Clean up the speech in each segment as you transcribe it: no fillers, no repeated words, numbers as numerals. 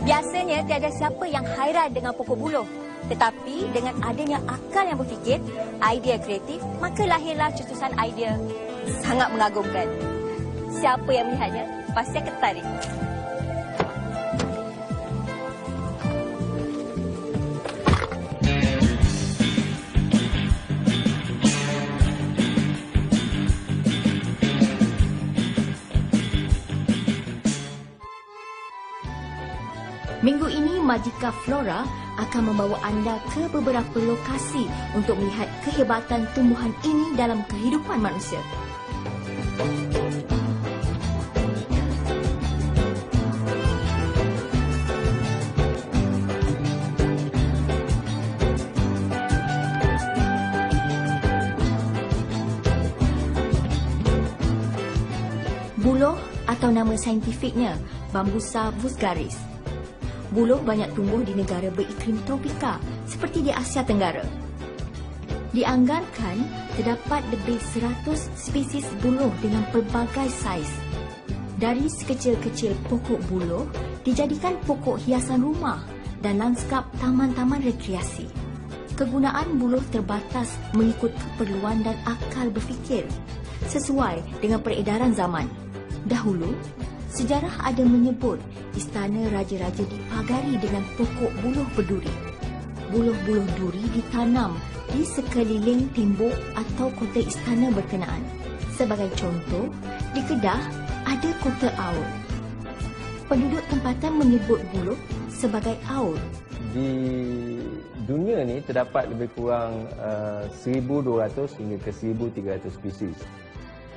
Biasanya tiada siapa yang hairan dengan pokok buluh. Tetapi dengan adanya akal yang berfikir, idea kreatif, maka lahirlah cetusan idea sangat mengagumkan. Siapa yang melihatnya pasti akan tertarik. Minggu ini Majika Flora akan membawa anda ke beberapa lokasi untuk melihat kehebatan tumbuhan ini dalam kehidupan manusia. Buluh atau nama saintifiknya Bambusa vulgaris. Buluh banyak tumbuh di negara beriklim tropika seperti di Asia Tenggara. Dianggarkan terdapat lebih 100 spesies buluh dengan pelbagai saiz. Dari sekecil-kecil pokok buluh dijadikan pokok hiasan rumah dan lanskap taman-taman rekreasi. Kegunaan buluh terbatas mengikut keperluan dan akal berfikir sesuai dengan peredaran zaman. Dahulu, sejarah ada menyebut istana raja-raja dipagari dengan pokok buluh berduri. Buluh-buluh duri ditanam di sekeliling tembok atau kota istana berkenaan. Sebagai contoh, di Kedah ada kota Aur. Penduduk tempatan menyebut buluh sebagai Aur. Di dunia ni terdapat lebih kurang 1,200 hingga ke 1,300 spesies.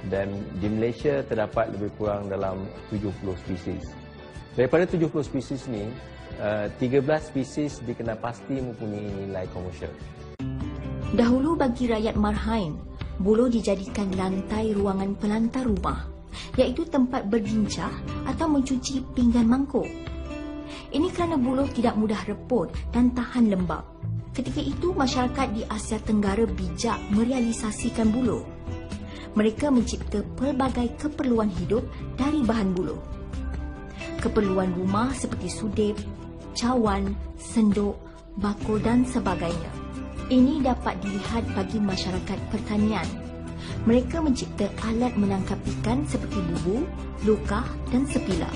Dan di Malaysia terdapat lebih kurang dalam 70 spesies. Daripada 70 spesies ni, 13 spesies dikenal pasti mempunyai nilai komersial. Dahulu bagi rakyat Marhain, buluh dijadikan lantai ruangan pelantar rumah, iaitu tempat bergincah atau mencuci pinggan mangkuk. Ini kerana buluh tidak mudah reput dan tahan lembab. Ketika itu, masyarakat di Asia Tenggara bijak merealisasikan buluh. Mereka mencipta pelbagai keperluan hidup dari bahan buluh. Keperluan rumah seperti sudip, cawan, senduk, bakul dan sebagainya. Ini dapat dilihat bagi masyarakat pertanian. Mereka mencipta alat menangkap ikan seperti bubu, lukah dan sepilah.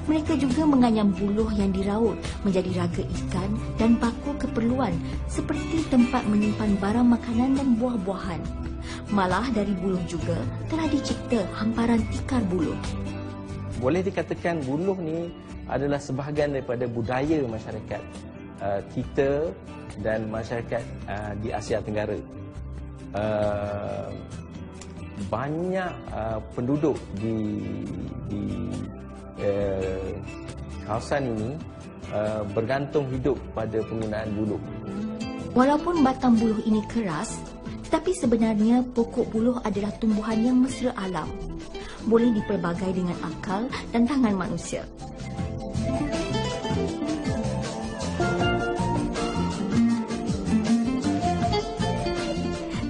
Mereka juga menganyam buluh yang diraut menjadi raga ikan dan bakul keperluan seperti tempat menyimpan barang makanan dan buah-buahan. Malah dari buluh juga telah dicipta hamparan tikar buluh. Boleh dikatakan buluh ni adalah sebahagian daripada budaya masyarakat kita dan masyarakat di Asia Tenggara. Banyak penduduk di kawasan ini bergantung hidup pada penggunaan buluh. Walaupun batang buluh ini keras, tetapi sebenarnya pokok buluh adalah tumbuhan yang mesra alam. Boleh dipelbagai dengan akal dan tangan manusia.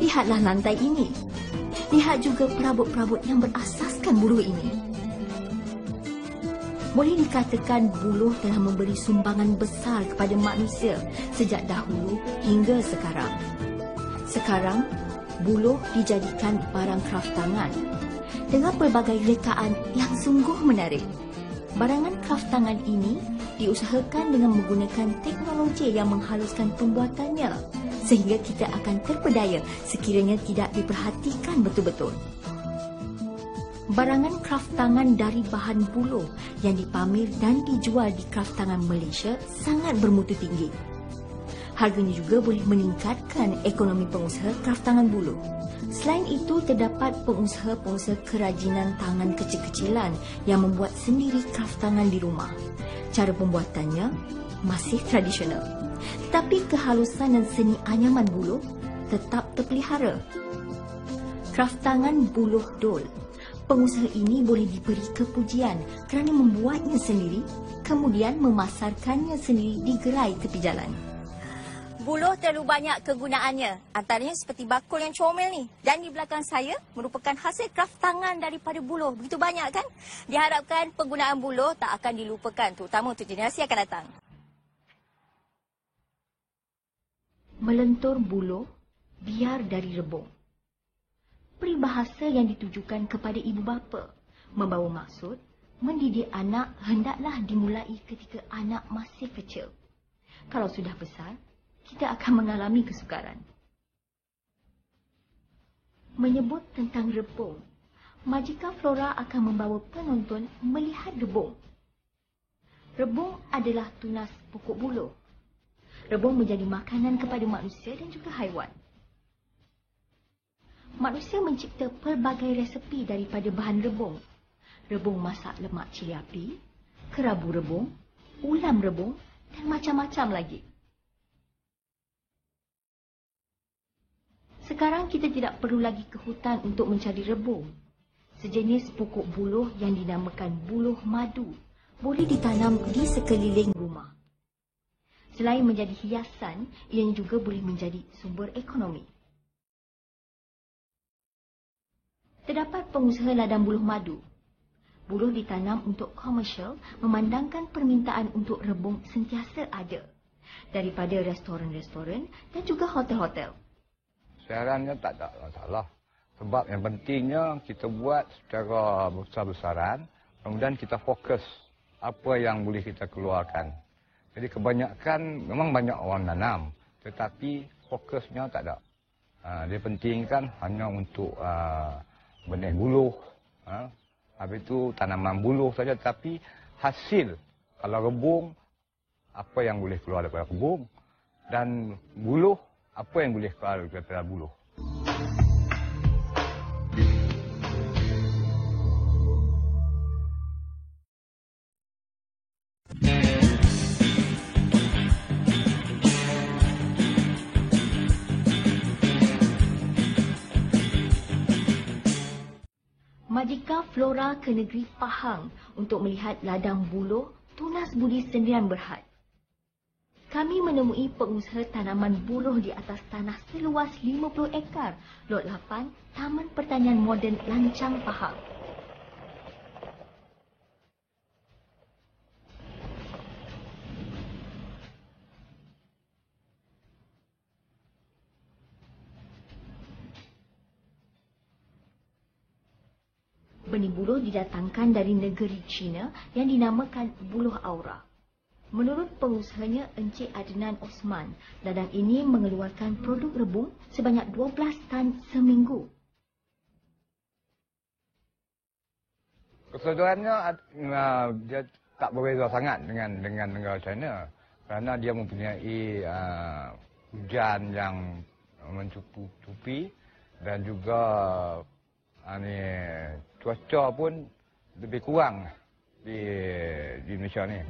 Lihatlah lantai ini. Lihat juga perabot-perabot yang berasaskan buluh ini. Boleh dikatakan buluh telah memberi sumbangan besar kepada manusia sejak dahulu hingga sekarang. Sekarang, buluh dijadikan barang kraftangan dengan pelbagai rekaan yang sungguh menarik. Barangan kraftangan ini diusahakan dengan menggunakan teknologi yang menghaluskan pembuatannya sehingga kita akan terpedaya sekiranya tidak diperhatikan betul-betul. Barangan kraftangan dari bahan buluh yang dipamer dan dijual di kraftangan Malaysia sangat bermutu tinggi. Harganya juga boleh meningkatkan ekonomi pengusaha kraftangan buluh. Selain itu, terdapat pengusaha-pengusaha kerajinan tangan kecil-kecilan yang membuat sendiri kraftangan di rumah. Cara pembuatannya masih tradisional, tetapi kehalusan dan seni anyaman buluh tetap terpelihara. Kraftangan buluh dol Pengusaha ini boleh diberi kepujian kerana membuatnya sendiri, kemudian memasarkannya sendiri di gerai tepi jalan. Buluh terlalu banyak kegunaannya, antaranya seperti bakul yang comel ni. Dan di belakang saya merupakan hasil kraft tangan daripada buluh. Begitu banyak kan? Diharapkan penggunaan buluh tak akan dilupakan, terutama untuk generasi akan datang. Melentur buluh, biar dari rebung. Peribahasa yang ditujukan kepada ibu bapa membawa maksud mendidik anak hendaklah dimulai ketika anak masih kecil. Kalau sudah besar, kita akan mengalami kesukaran. Menyebut tentang rebung, Majika Flora akan membawa penonton melihat rebung. Rebung adalah tunas pokok buluh. Rebung menjadi makanan kepada manusia dan juga haiwan. Manusia mencipta pelbagai resepi daripada bahan rebung. Rebung masak lemak cili api, kerabu rebung, ulam rebung dan macam-macam lagi. Sekarang kita tidak perlu lagi ke hutan untuk mencari rebung. Sejenis pokok buluh yang dinamakan buluh madu boleh ditanam di sekeliling rumah. Selain menjadi hiasan, ianya juga boleh menjadi sumber ekonomi. Terdapat pengusaha ladang buluh madu. Buluh ditanam untuk komersial memandangkan permintaan untuk rebung sentiasa ada daripada restoran-restoran dan juga hotel-hotel. Siarannya tak ada masalah. Sebab yang pentingnya kita buat secara besar-besaran, kemudian kita fokus apa yang boleh kita keluarkan. Jadi kebanyakan, memang banyak orang nanam, tetapi fokusnya tak ada. Dia pentingkan hanya untuk benih buluh, habis itu tanaman buluh saja, tapi hasil, kalau rebung, apa yang boleh keluar daripada rebung, dan buluh, apa yang boleh keluar daripada buluh. Majika Flora ke negeri Pahang untuk melihat ladang buluh tunas budi sendirian berhad. Kami menemui pengusaha tanaman buluh di atas tanah seluas 50 ekar, Lot 8, Taman Pertanian Moden Lancang, Pahang. Benih buluh didatangkan dari negeri China yang dinamakan buluh aura. Menurut pengusahanya Encik Adnan Osman, ladang ini mengeluarkan produk rebung sebanyak 12 tan seminggu. Kesedarannya dia tak berbeza sangat dengan negara China, kerana dia mempunyai hujan yang mencukupi dan juga cuaca pun lebih kurang di Indonesia ni.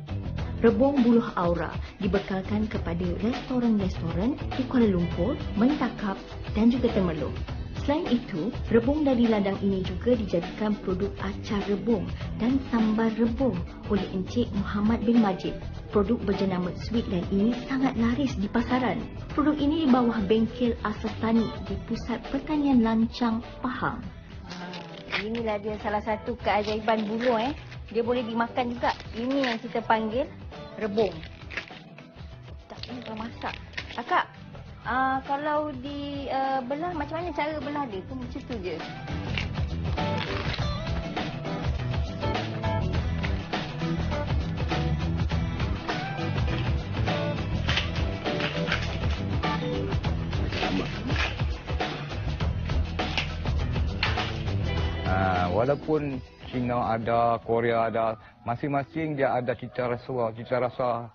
Rebung buluh aura dibekalkan kepada restoran-restoran di Kuala Lumpur, Mentakap dan juga Temerloh. Selain itu, rebung dari ladang ini juga dijadikan produk acar rebung dan sambal rebung oleh Encik Muhammad bin Majid. Produk berjenama Sweetland ini sangat laris di pasaran. Produk ini di bawah bengkel Asas Tani di Pusat Pertanian Lancang, Pahang. Inilah dia salah satu keajaiban buluh. Dia boleh dimakan juga. Ini yang kita panggil rebung. Tak ini kalau masak. Akak, kalau dibelah macam mana cara belah dia? Tu macam tu je. Walaupun China ada, Korea ada, masing-masing dia ada cita rasa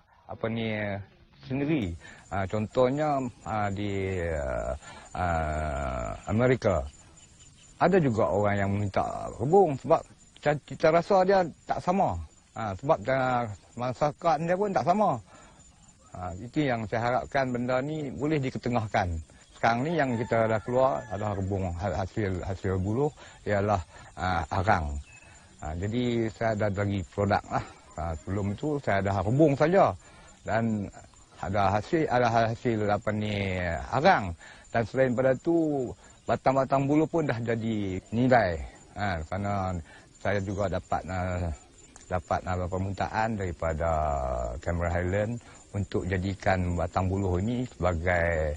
sendiri. Contohnya di Amerika ada juga orang yang minta rebung sebab cita rasa dia tak sama. Sebab masakan dia pun tak sama. Itu yang saya harapkan benda ni boleh diketengahkan sekarang ni yang kita dah keluar adalah rebung hasil buluh ialah arang. Jadi saya ada lagi produk lah. Sebelum itu saya ada rebung saja dan ada hasil apa ni arang. Dan selain pada tu batang-batang buluh pun dah jadi nilai. Kerana saya juga dapat permintaan daripada Cameron Highland untuk jadikan batang buluh ini sebagai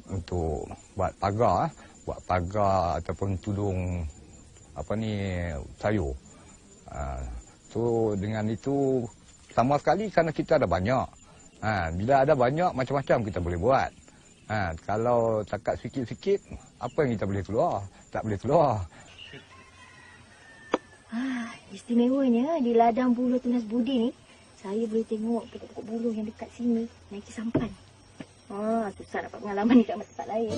untuk buat pagar ataupun tudung apa ni sayur. So dengan itu sama sekali kerana kita ada banyak. Bila ada banyak macam-macam kita boleh buat. Kalau takat sikit-sikit apa yang kita boleh keluar? Tak boleh keluar. Istimewanya di ladang buluh Tunas Budi ni, saya boleh tengok pokok-pokok buluh yang dekat sini naiki sampan. Susah dapat pengalaman ni kat tempat lain.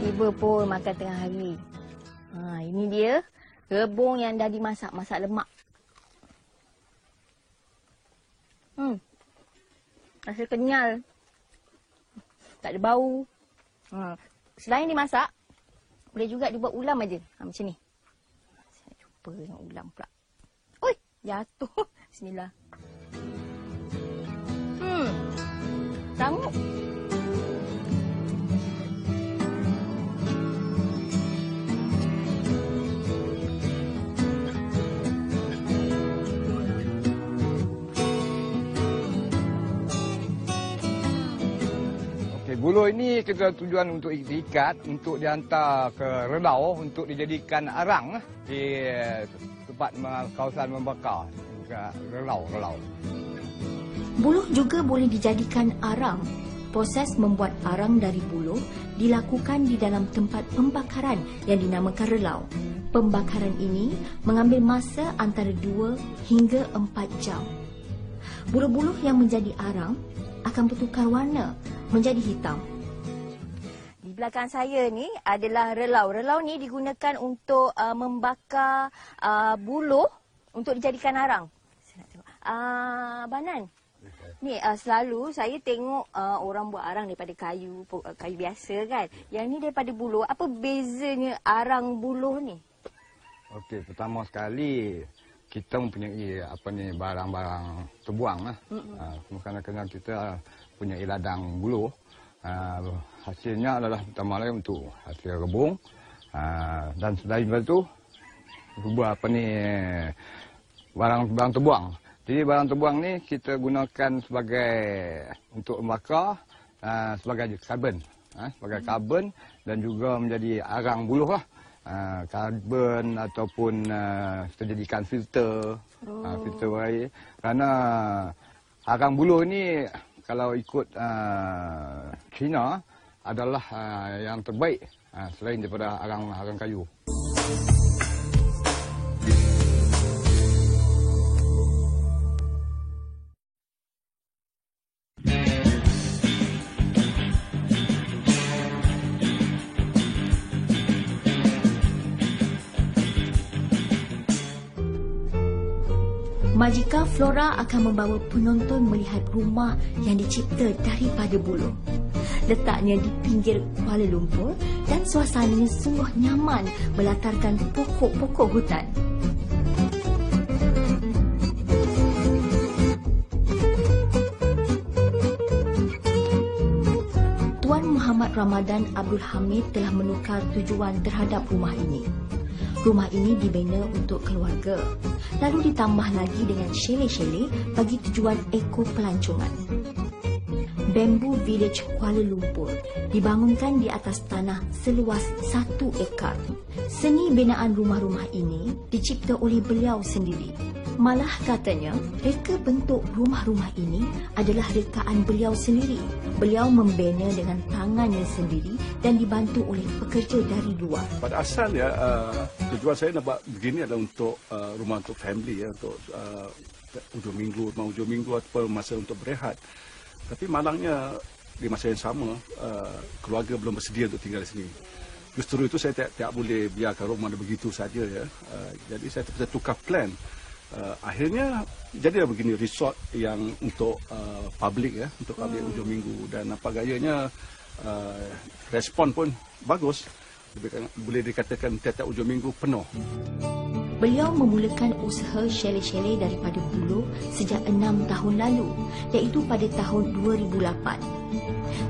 Tiba pun makan tengah hari. Ini dia rebung yang dah dimasak, masak lemak. Rasa kenyal. Tak ada bau. Selain dimasak, boleh juga dibuat ulam aja. Macam ni. Saya nak cuba yang ulam pula. Oi, jatuh. Bismillah. Sanggup. Buluh ini kita tujuan untuk diikat, untuk dihantar ke Relau untuk dijadikan arang di tempat kawasan membakar. Relau. Buluh juga boleh dijadikan arang. Proses membuat arang dari buluh dilakukan di dalam tempat pembakaran yang dinamakan relau. Pembakaran ini mengambil masa antara 2 hingga 4 jam. Buluh-buluh yang menjadi arang akan bertukar warna menjadi hitam. Di belakang saya ni adalah relau. Relau ni digunakan untuk membakar buluh untuk dijadikan arang. Saya nak tengok. Banan. Ni selalu saya tengok orang buat arang daripada kayu biasa kan. Yang ni daripada buluh. Apa bezanya arang buluh ni? Okey, pertama sekali kita mempunyai barang-barang terbuang lah. Kerana kita punya ladang buluh. Hasilnya adalah pertama lagi untuk hasil rebung. Dan selain itu barang terbuang. Jadi barang terbuang ni kita gunakan sebagai untuk membakar sebagai karbon. Sebagai karbon dan juga menjadi arang buluh lah. Karbon ataupun kita jadikan filter. Filter air. Kerana arang buluh ni kalau ikut China adalah yang terbaik selain daripada arang kayu. Majika Flora akan membawa penonton melihat rumah yang dicipta daripada buluh. Letaknya di pinggir Kuala Lumpur dan suasananya sungguh nyaman melatarkan pokok-pokok hutan. Tuan Muhammad Ramadan Abdul Hamid telah menukar tujuan terhadap rumah ini. Rumah ini dibina untuk keluarga, lalu ditambah lagi dengan chalet-chalet bagi tujuan eko-pelancongan. Bamboo Village Kuala Lumpur dibangunkan di atas tanah seluas 1 ekar. Seni binaan rumah-rumah ini dicipta oleh beliau sendiri. Malah katanya, reka bentuk rumah-rumah ini adalah rekaan beliau sendiri. Beliau membina dengan tangannya sendiri dan dibantu oleh pekerja dari luar. Pada asalnya, tujuan saya nak buat begini adalah untuk rumah untuk family, untuk ujung minggu atau masa untuk berehat. Tapi malangnya di masa yang sama, keluarga belum bersedia untuk tinggal di sini. Justru itu saya tak boleh biarkan rumah begitu saja. Jadi saya tukar plan. Akhirnya jadilah begini resort yang untuk public ya, untuk public hujung minggu, dan apa gayanya respon pun bagus. Boleh dikatakan tiap-tiap hujung minggu penuh. Beliau memulakan usaha chalet-chalet daripada Buloh sejak 6 tahun lalu, iaitu pada tahun 2008.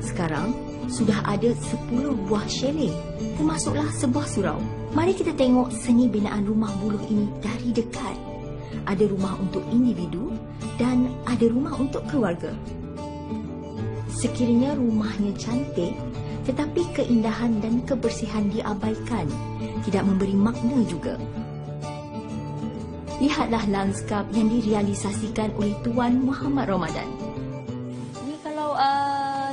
Sekarang sudah ada 10 buah chalet, termasuklah sebuah surau. Mari kita tengok seni binaan rumah Buloh ini dari dekat. Ada rumah untuk individu dan ada rumah untuk keluarga. Sekiranya rumahnya cantik, tetapi keindahan dan kebersihan diabaikan, tidak memberi makna juga. Lihatlah lanskap yang direalisasikan oleh Tuan Muhammad Ramadan. Ni kalau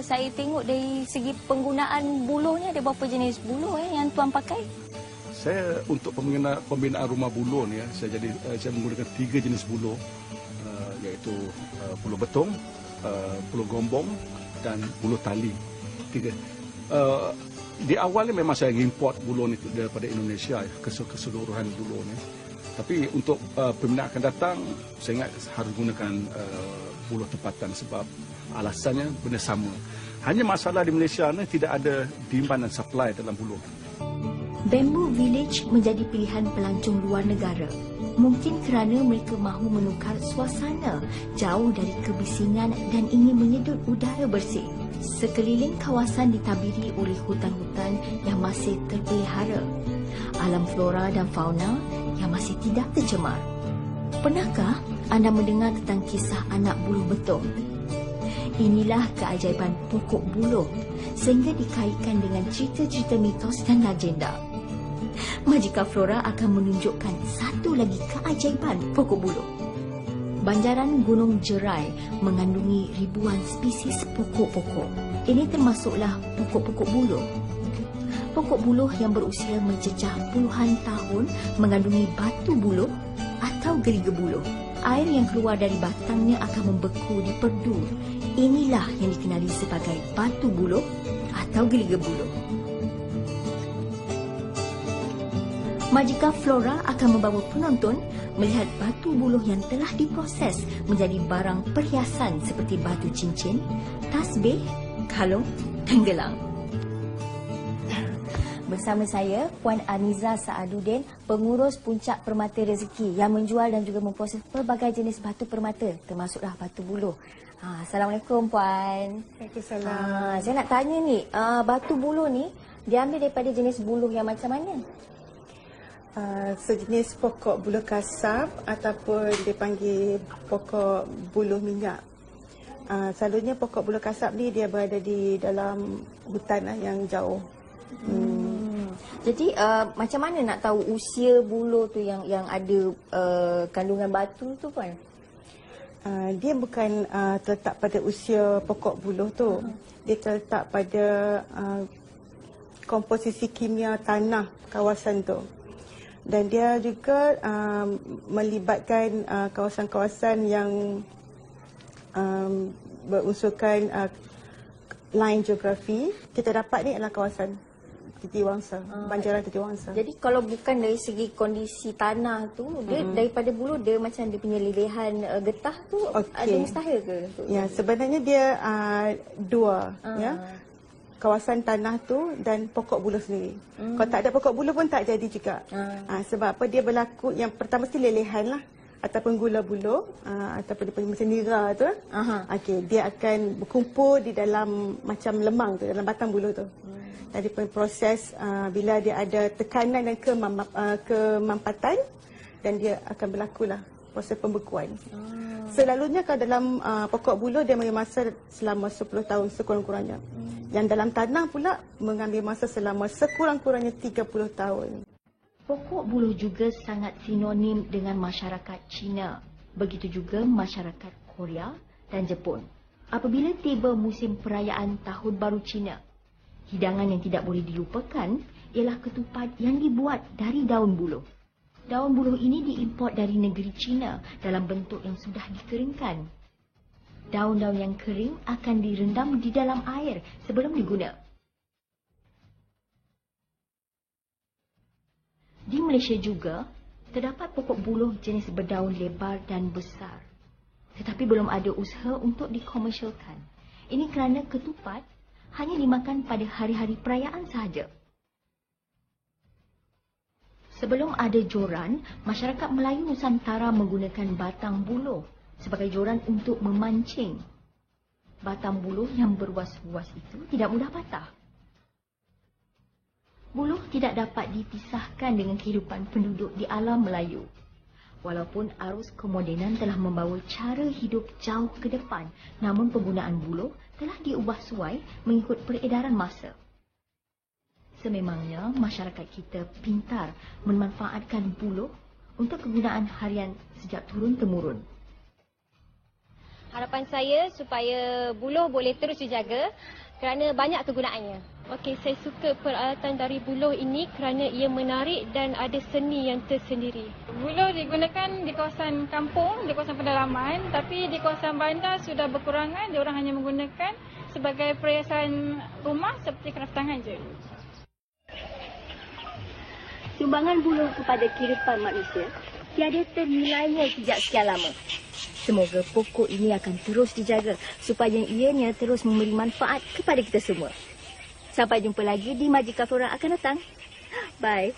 saya tengok dari segi penggunaan buluh ni, ada berapa jenis buluh yang tuan pakai? Saya untuk pembinaan rumah buluh ni, saya menggunakan 3 jenis buluh, iaitu buluh betung, buluh gombong dan buluh tali. 3. Di awal ni memang saya import buluh ni daripada Indonesia, keseluruhan buluh ni. Tapi untuk pembinaan akan datang, saya ingat harus gunakan buluh tempatan sebab alasannya benda sama. Hanya masalah di Malaysia ni tidak ada demand dan supply dalam buluh. Bamboo Village menjadi pilihan pelancong luar negara. Mungkin kerana mereka mahu menukar suasana jauh dari kebisingan dan ingin menyedut udara bersih. Sekeliling kawasan ditabiri oleh hutan-hutan yang masih terpelihara. Alam flora dan fauna yang masih tidak tercemar. Pernahkah anda mendengar tentang kisah anak buluh betung? Inilah keajaiban pokok buluh sehingga dikaitkan dengan cerita-cerita mitos dan legenda. Majika Flora akan menunjukkan satu lagi keajaiban pokok buluh. Banjaran Gunung Jerai mengandungi ribuan spesies pokok-pokok. Ini termasuklah pokok-pokok buluh. Pokok buluh yang berusia mencecah puluhan tahun mengandungi batu buluh atau geriga buluh. Air yang keluar dari batangnya akan membeku di perdu. Inilah yang dikenali sebagai batu buluh atau geriga buluh. Majika Flora akan membawa penonton melihat batu buluh yang telah diproses menjadi barang perhiasan seperti batu cincin, tasbih, kalung dan gelang. Bersama saya, Puan Aniza Saaduddin, pengurus Puncak Permata Rezeki yang menjual dan juga memproses pelbagai jenis batu permata, termasuklah batu buluh. Assalamualaikum, Puan. Waalaikumsalam. Saya nak tanya ni, batu buluh ni diambil daripada jenis buluh yang macam mana? Sejenis pokok buluh kasar ataupun dipanggil pokok buluh minyak. Selalunya pokok buluh kasar ni dia berada di dalam hutan yang jauh. Jadi macam mana nak tahu usia buluh tu yang ada kandungan batu tu, Puan? Dia bukan terletak pada usia pokok buluh tu. Dia terletak pada komposisi kimia tanah kawasan tu. Dan dia juga melibatkan kawasan-kawasan yang berunsurkan line geografi. Kita dapat ni adalah kawasan Titiwangsa, Banjaran Titiwangsa. Jadi kalau bukan dari segi kondisi tanah tu, dia daripada buluh dia macam dia punya lelehan getah tu, ada mustahil ke? Ya, sebenarnya dia dua, ya. Kawasan tanah tu dan pokok buluh sendiri. Kalau tak ada pokok buluh pun tak jadi juga. Sebab apa? Dia berlaku, yang pertama mesti lelehan lah, ataupun gula buluh, ataupun dia punya macam nira tu. Dia akan berkumpul di dalam macam lemang tu, dalam batang buluh tu. Tadi pun proses bila dia ada tekanan dan kemampatan, dan dia akan berlakulah proses pembekuan. Selalunya kalau dalam pokok buluh dia mengambil masa selama 10 tahun sekurang-kurangnya. Yang dalam tanah pula mengambil masa selama sekurang-kurangnya 30 tahun. Pokok buluh juga sangat sinonim dengan masyarakat Cina. Begitu juga masyarakat Korea dan Jepun. Apabila tiba musim perayaan Tahun Baru Cina, hidangan yang tidak boleh dilupakan ialah ketupat yang dibuat dari daun buluh. Daun buluh ini diimport dari negeri Cina dalam bentuk yang sudah dikeringkan. Daun-daun yang kering akan direndam di dalam air sebelum diguna. Di Malaysia juga, Terdapat pokok buluh jenis berdaun lebar dan besar. Tetapi belum ada usaha untuk dikomersialkan. Ini kerana ketupat hanya dimakan pada hari-hari perayaan sahaja. Sebelum ada joran, masyarakat Melayu Nusantara menggunakan batang buluh sebagai joran untuk memancing. Batang buluh yang berwas-was itu tidak mudah patah. Buluh tidak dapat dipisahkan dengan kehidupan penduduk di alam Melayu. Walaupun arus kemodenan telah membawa cara hidup jauh ke depan, namun penggunaan buluh telah diubah suai mengikut peredaran masa. Sememangnya masyarakat kita pintar memanfaatkan buluh untuk kegunaan harian sejak turun-temurun. Harapan saya supaya buluh boleh terus dijaga kerana banyak kegunaannya. Okey, saya suka peralatan dari buluh ini kerana ia menarik dan ada seni yang tersendiri. Buluh digunakan di kawasan kampung, di kawasan pedalaman, tapi di kawasan bandar sudah berkurangan. Diorang hanya menggunakan sebagai perhiasan rumah seperti kraftangan je. Sumbangan buluh kepada kehidupan manusia tiada ternilainya sejak sekian lama. Semoga pokok ini akan terus dijaga supaya ianya terus memberi manfaat kepada kita semua. Sampai jumpa lagi di Majika Flora akan datang. Bye.